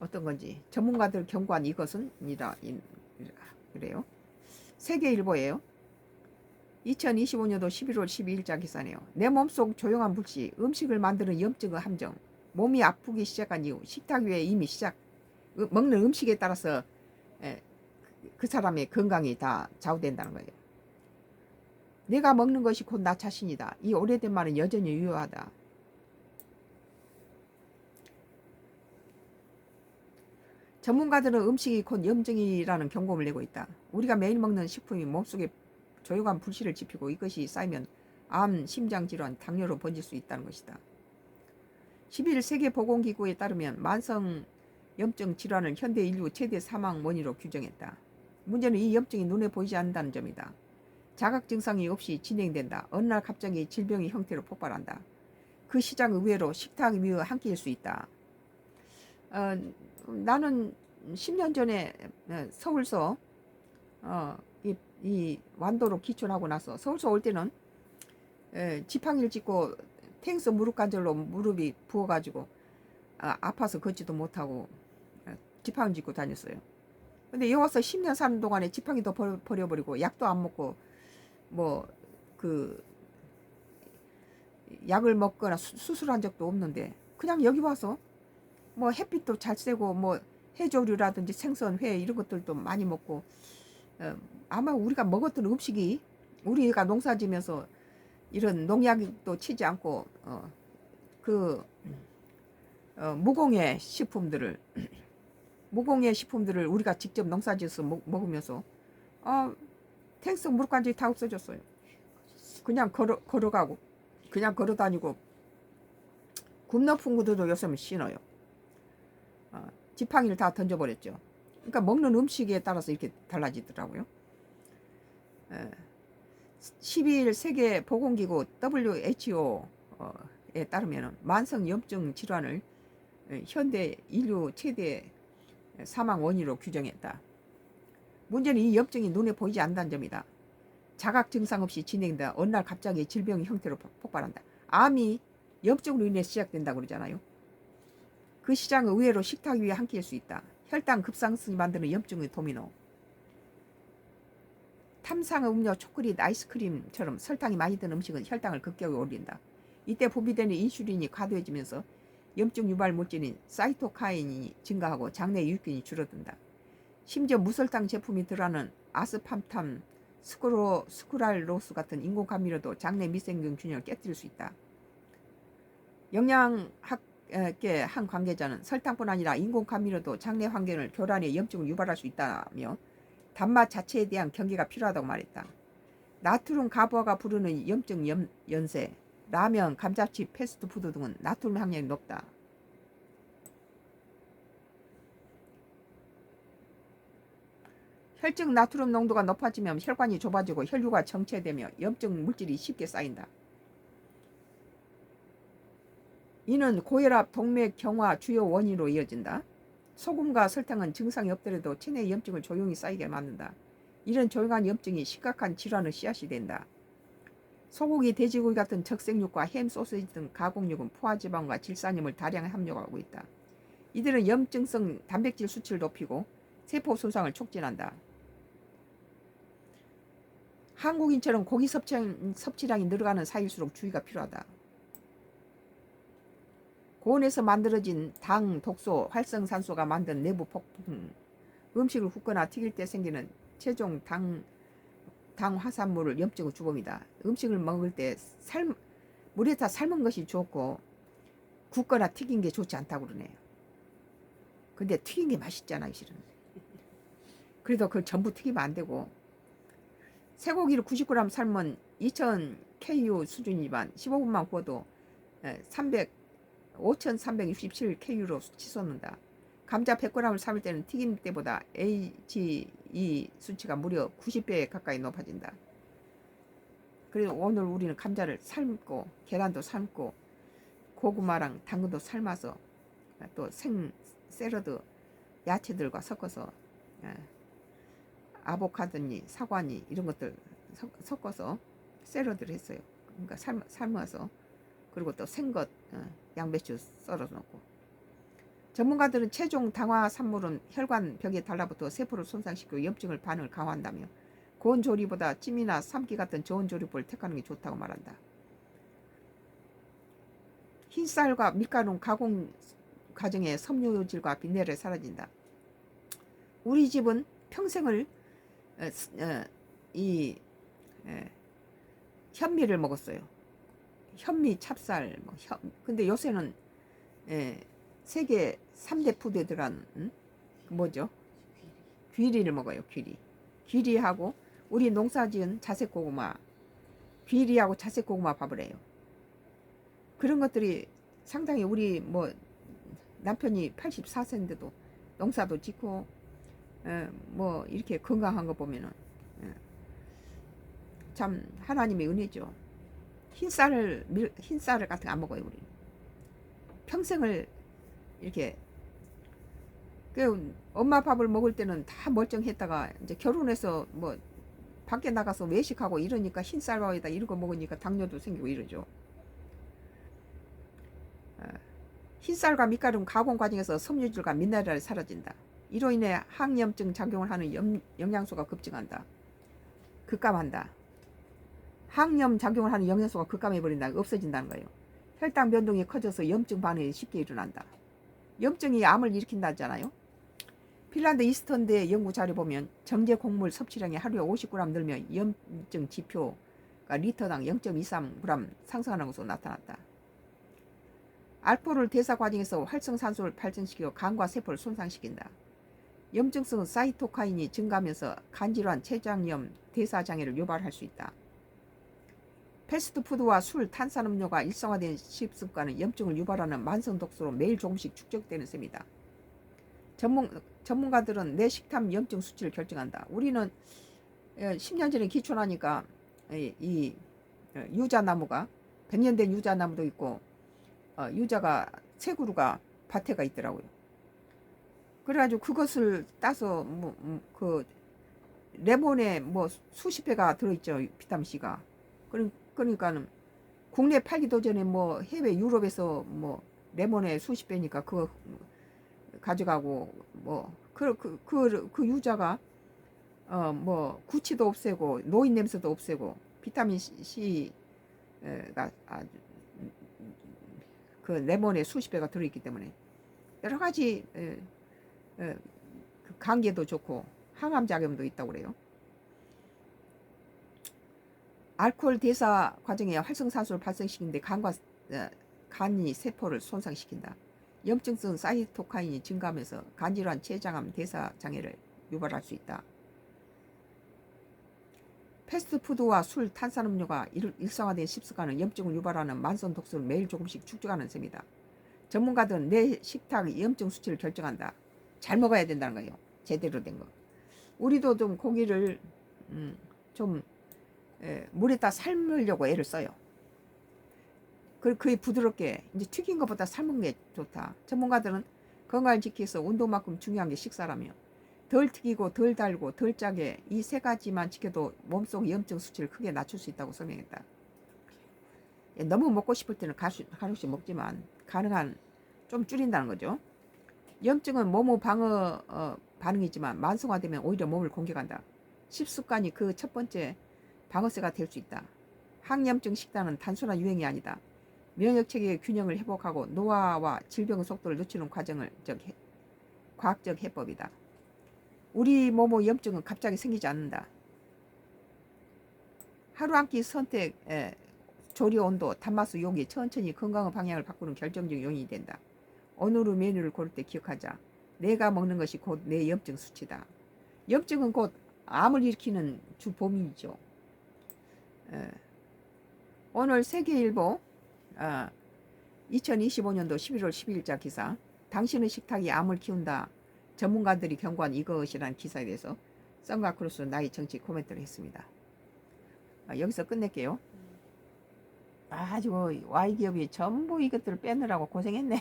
어떤 건지 전문가들 경고한 이것은 그래요. 세계일보예요. 2025년도 11월 12일자 기사네요. 내 몸속 조용한 불씨, 음식을 만드는 염증의 함정. 몸이 아프기 시작한 이후 식탁 위에 이미 먹는 음식에 따라서 그 사람의 건강이 다 좌우된다는 거예요. 내가 먹는 것이 곧 나 자신이다. 이 오래된 말은 여전히 유효하다. 전문가들은 음식이 곧 염증이라는 경고를 내고 있다. 우리가 매일 먹는 식품이 몸속에 조용한 불씨를 지피고 이것이 쌓이면 암, 심장질환, 당뇨로 번질 수 있다는 것이다. 11일 세계보건기구에 따르면 만성 염증 질환을 현대 인류 최대 사망 원인으로 규정했다. 문제는 이 염증이 눈에 보이지 않는다는 점이다. 자각 증상이 없이 진행된다. 어느 날 갑자기 질병의 형태로 폭발한다. 그 시장 의외로 식탁 위의 한 끼일 수 있다. 나는 10년 전에 서울서 이 완도로 기촌하고 나서 서울서 올 때는 지팡이를 짚고 탱스 무릎 관절로 무릎이 부어가지고 아파서 걷지도 못하고 지팡이 짚고 다녔어요. 근데 여기 와서 10년 사는 동안에 지팡이도 버려버리고 약도 안 먹고 뭐 그 약을 먹거나 수술한 적도 없는데 그냥 여기 와서 뭐 햇빛도 잘 쐬고 뭐 해조류라든지 생선, 회 이런 것들도 많이 먹고 아마 우리가 먹었던 음식이 우리가 농사지면서 이런 농약도 치지 않고 무공해 식품들을 우리가 직접 농사지어서 먹으면서 탱스 무릎관절이 다 없어졌어요. 그냥 걸어가고 그냥 걸어다니고 굽 높은 구두도 요즘은 신어요. 지팡이를 다 던져버렸죠. 그러니까 먹는 음식에 따라서 이렇게 달라지더라고요. 12일 세계보건기구 WHO에 따르면 만성 염증 질환을 현대 인류 최대 사망 원인으로 규정했다. 문제는 이 염증이 눈에 보이지 않는다는 점이다. 자각 증상 없이 진행된다. 어느 날 갑자기 질병의 형태로 폭발한다. 암이 염증으로 인해 시작된다고 그러잖아요. 그 시장은 의외로 식탁 위에 한 끼일 수 있다. 혈당 급상승이 만드는 염증의 도미노. 탐상의 음료, 초콜릿, 아이스크림처럼 설탕이 많이 든 음식은 혈당을 급격히 올린다. 이때 분비되는 인슐린이 과도해지면서 염증 유발 물질인 사이토카인이 증가하고 장내 유익균이 줄어든다. 심지어 무설탕 제품이 들어가는 아스팜탐, 스크랄로스 같은 인공 감미료도 장내 미생균 균형을 깨뜨릴 수 있다. 영양학계 한 관계자는 설탕뿐 아니라 인공 감미료도 장내 환경을 교란해 염증을 유발할 수 있다며 단맛 자체에 대한 경계가 필요하다고 말했다. 나트륨 가부화가 부르는 염증 연세, 라면, 감자칩, 패스트푸드 등은 나트륨 함량이 높다. 혈중 나트륨 농도가 높아지면 혈관이 좁아지고 혈류가 정체되며 염증 물질이 쉽게 쌓인다. 이는 고혈압, 동맥 경화 주요 원인으로 이어진다. 소금과 설탕은 증상이 없더라도 체내 염증을 조용히 쌓이게 만든다. 이런 조용한 염증이 심각한 질환의 씨앗이 된다. 소고기, 돼지고기 같은 적색육과 햄, 소시지 등 가공육은 포화지방과 질산염을 다량 함유하고 있다. 이들은 염증성 단백질 수치를 높이고 세포 손상을 촉진한다. 한국인처럼 고기 섭취량이 늘어가는 사이일수록 주의가 필요하다. 고온에서 만들어진 당, 독소, 활성산소가 만든 내부 폭풍, 음식을 굽거나 튀길 때 생기는 최종 당 화산물을 염증의 주범이다. 음식을 먹을 때 물에다 삶은 것이 좋고 굽거나 튀긴 게 좋지 않다고 그러네요. 근데 튀긴 게 맛있잖아요, 실은. 그래도 그걸 전부 튀기면 안 되고 쇠고기를 90g 삶은 2000 KU 수준이지만 15분만 구워도 5367 KU로 치솟는다. 감자 100g을 삶을 때는 튀김 때보다 HE 수치가 무려 90배 가까이 높아진다. 그래서 오늘 우리는 감자를 삶고 계란도 삶고 고구마랑 당근도 삶아서 또 샐러드 야채들과 섞어서 아보카도니 사과니 이런 것들 섞어서 샐러드를 했어요. 그러니까 삶아서 그리고 또 생것 양배추 썰어 놓고 전문가들은 최종 당화 산물은 혈관 벽에 달라붙어 세포를 손상시키고 염증을 반응을 강화한다며 고온 조리보다 찜이나 삶기 같은 저온 조리법을 택하는 게 좋다고 말한다. 흰쌀과 밀가루 가공 과정에 섬유질과 비늘이 사라진다. 우리 집은 평생을 이 현미를 먹었어요. 현미, 찹쌀, 근데 요새는 세계 3대 푸드에 들어간 뭐죠? 귀리를 먹어요. 귀리하고 우리 농사지은 자색고구마, 귀리하고 자색고구마 밥을 해요. 그런 것들이 상당히 우리 뭐 남편이 84세인데도 농사도 짓고 뭐 이렇게 건강한 거 보면은 참 하나님의 은혜죠. 흰쌀 같은 거 안 먹어요. 우리 평생을 이렇게 그 엄마 밥을 먹을 때는 다 멀쩡했다가 이제 결혼해서 뭐 밖에 나가서 외식하고 이러니까 흰쌀밥에다 이런 거 먹으니까 당뇨도 생기고 이러죠. 흰쌀과 밀가루 가공 과정에서 섬유질과 미네랄이 사라진다. 이로 인해 항염증 작용을 하는 영양소가 급증한다. 급감한다. 항염 작용을 하는 영양소가 급감해버린다. 없어진다는 거예요. 혈당 변동이 커져서 염증 반응이 쉽게 일어난다. 염증이 암을 일으킨다잖아요. 핀란드 이스턴대 연구 자료 보면 정제 곡물 섭취량이 하루에 50g 늘면 염증 지표가 리터당 0.23g 상승하는 것으로 나타났다. 알코올을 대사 과정에서 활성산소를 발전시키고 간과 세포를 손상시킨다. 염증성 사이토카인이 증가하면서 간질환, 췌장염, 대사장애를 유발할 수 있다. 패스트푸드와 술, 탄산음료가 일상화된 식습관은 염증을 유발하는 만성독소로 매일 조금씩 축적되는 셈이다. 전문가들은 내 식탐 염증 수치를 결정한다. 우리는 10년 전에 기촌하니까 이 유자나무가 100년 된 유자나무도 있고 유자가 새 그루가 밭에가 있더라고요. 그래가지고 그것을 따서 그 레몬에 뭐 수십 배가 들어있죠. 비타민C가. 그러니까는 국내 팔기도 전에 뭐 해외 유럽에서 뭐 레몬에 수십 배니까 그거 가져가고 뭐 그 유자가 뭐 구취도 없애고 노인 냄새도 없애고 비타민 C가 그 레몬에 수십 배가 들어있기 때문에 여러 가지 그 감기에도 좋고 항암 작용도 있다고 그래요. 알코올 대사 과정에 활성산소를 발생시키는데 간이 세포를 손상시킨다. 염증성 사이토카인이 증가하면서 간질환, 췌장암, 대사장애를 유발할 수 있다. 패스트푸드와 술, 탄산음료가 일상화된 식습관은 염증을 유발하는 만성 독소를 매일 조금씩 축적하는 셈이다. 전문가들은 내 식탁의 염증 수치를 결정한다. 잘 먹어야 된다는 거예요. 제대로 된 거. 우리도 좀 고기를 좀 물에다 삶으려고 애를 써요. 거의 부드럽게 이제 튀긴 것보다 삶은 게 좋다. 전문가들은 건강을 지키기 위해서 온도만큼 중요한 게 식사라며 덜 튀기고 덜 달고 덜 짜게 이 세 가지만 지켜도 몸속 염증 수치를 크게 낮출 수 있다고 설명했다. 너무 먹고 싶을 때는 가끔씩 먹지만 가능한 좀 줄인다는 거죠. 염증은 몸의 방어 반응이지만 만성화되면 오히려 몸을 공격한다. 식습관이 그 첫 번째 방어세가 될 수 있다. 항염증 식단은 단순한 유행이 아니다. 면역체계의 균형을 회복하고 노화와 질병의 속도를 늦추는 과학적 해법이다. 우리 몸의 염증은 갑자기 생기지 않는다. 하루 한 끼 선택, 조리 온도, 단맛의 용기 천천히 건강의 방향을 바꾸는 결정적 요인이 된다. 오늘의 메뉴를 고를 때 기억하자. 내가 먹는 것이 곧 내 염증 수치다. 염증은 곧 암을 일으키는 주 범인이죠. 오늘 세계일보 2025년도 11월 12일자 기사, 당신의 식탁이 암을 키운다. 전문가들이 경고한 이것이라는 기사에 대해서 썬과 크루스 나의 정치 코멘트를 했습니다. 여기서 끝낼게요. 아주 Y기업이 전부 이것들을 빼느라고 고생했네.